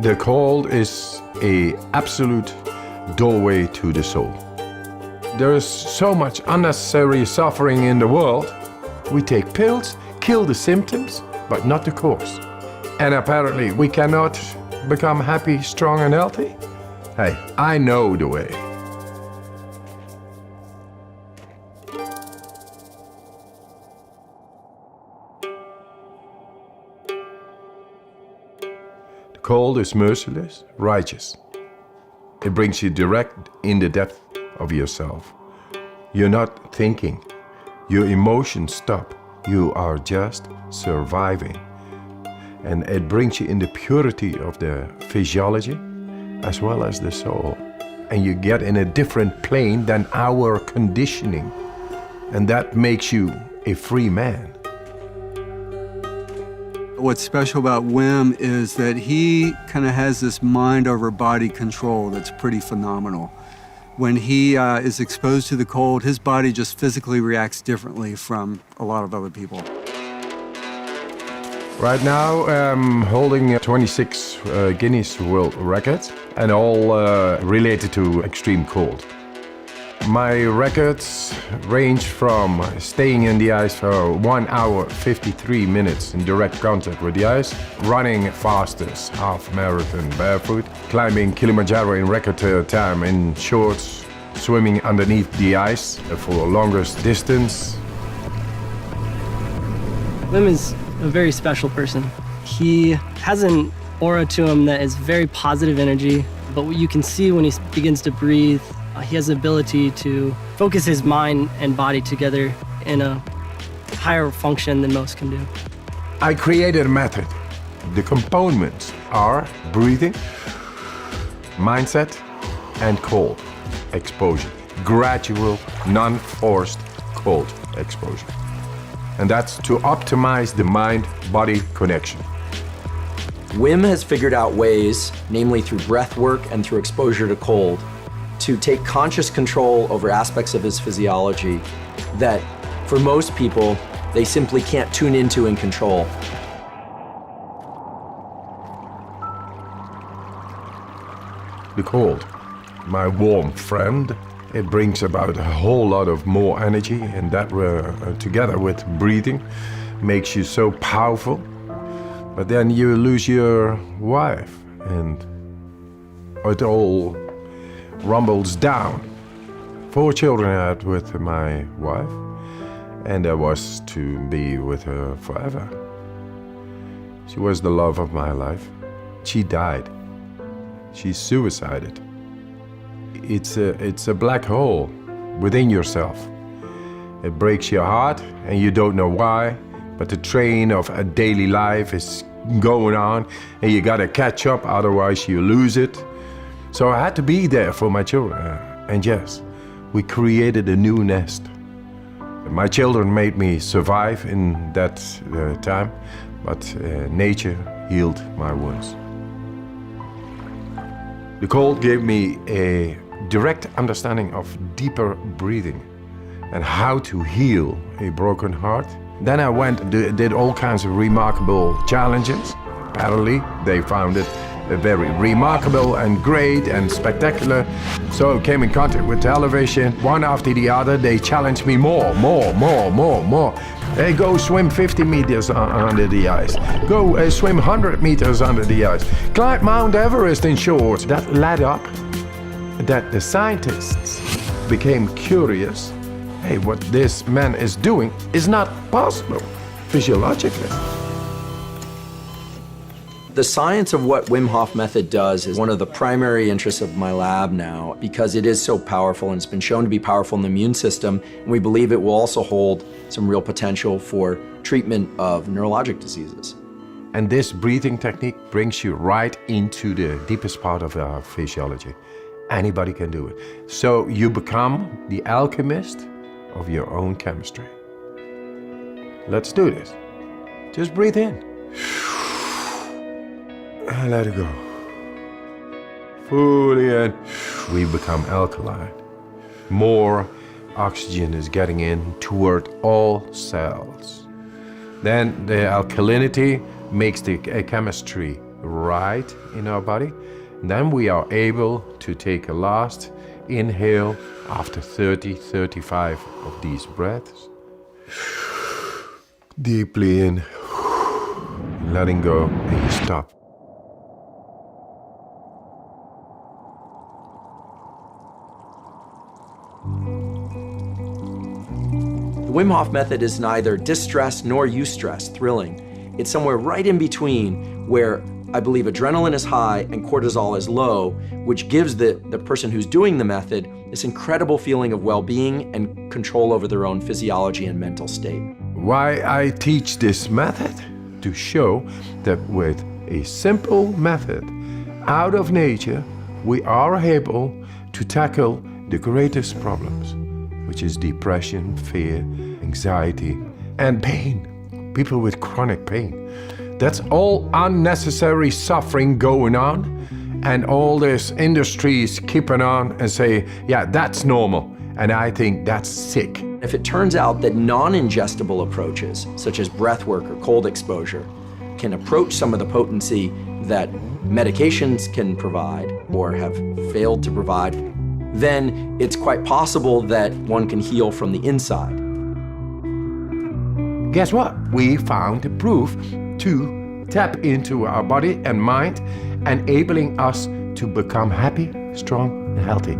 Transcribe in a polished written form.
The cold is an absolute doorway to the soul. There is so much unnecessary suffering in the world. We take pills, kill the symptoms, but not the cause. And apparently we cannot become happy, strong and healthy? Hey, I know the way. The cold is merciless, righteous. It brings you direct in the depth of yourself. You're not thinking. Your emotions stop. You are just surviving. And it brings you in the purity of the physiology as well as the soul. And you get in a different plane than our conditioning. And that makes you a free man. What's special about Wim is that he kind of has this mind over body control that's pretty phenomenal. When he is exposed to the cold, his body just physically reacts differently from a lot of other people. Right now I'm holding 26 Guinness World Records and all related to extreme cold. My records range from staying in the ice for 1 hour 53 minutes in direct contact with the ice, running fastest half marathon barefoot, climbing Kilimanjaro in record time in shorts, swimming underneath the ice for the longest distance. Wim is a very special person. He has an aura to him that is very positive energy, but what you can see when he begins to breathe, he has the ability to focus his mind and body together in a higher function than most can do. I created a method. The components are breathing, mindset, and cold exposure. Gradual, non-forced cold exposure. And that's to optimize the mind-body connection. Wim has figured out ways, namely through breath work and through exposure to cold, to take conscious control over aspects of his physiology that, for most people, they simply can't tune into and control. The cold, my warm friend, it brings about a whole lot of more energy, and that together with breathing makes you so powerful. But then you lose your wife and it all rumbles down. 4 children I had with my wife, and I was to be with her forever. She was the love of my life. She died. She suicided. It's a black hole within yourself. It breaks your heart and you don't know why, but the train of a daily life is going on and you gotta catch up, otherwise you lose it. So I had to be there for my children. And yes, we created a new nest. My children made me survive in that time, but nature healed my wounds. The cold gave me a direct understanding of deeper breathing and how to heal a broken heart. Then I went and did all kinds of remarkable challenges. Apparently, they found it very remarkable and great and spectacular. So I came in contact with television. One after the other, they challenged me more. Hey, go swim 50 meters under the ice. Go swim 100 meters under the ice. Climb Mount Everest in shorts. That led up that the scientists became curious. Hey, what this man is doing is not possible physiologically. The science of what Wim Hof method does is one of the primary interests of my lab now, because it is so powerful and it's been shown to be powerful in the immune system, and we believe it will also hold some real potential for treatment of neurologic diseases. And this breathing technique brings you right into the deepest part of our physiology. Anybody can do it. So you become the alchemist of your own chemistry. Let's do this. Just breathe in. And let it go. Fully in. We become alkaline. More oxygen is getting in toward all cells. Then the alkalinity makes the chemistry right in our body. Then we are able to take a last inhale after 35 of these breaths. Deeply in, letting go, and you stop. The Wim Hof method is neither distress nor eustress, thrilling. It's somewhere right in between where I believe adrenaline is high and cortisol is low, which gives the person who's doing the method this incredible feeling of well-being and control over their own physiology and mental state. Why I teach this method? To show that with a simple method out of nature, we are able to tackle the greatest problems, which is depression, fear, anxiety, and pain. People with chronic pain. That's all unnecessary suffering going on, and all this industry is keeping on and say, yeah, that's normal, and I think that's sick. If it turns out that non-ingestible approaches, such as breath work or cold exposure, can approach some of the potency that medications can provide or have failed to provide, then it's quite possible that one can heal from the inside. Guess what? We found the proof to tap into our body and mind, enabling us to become happy, strong, and healthy.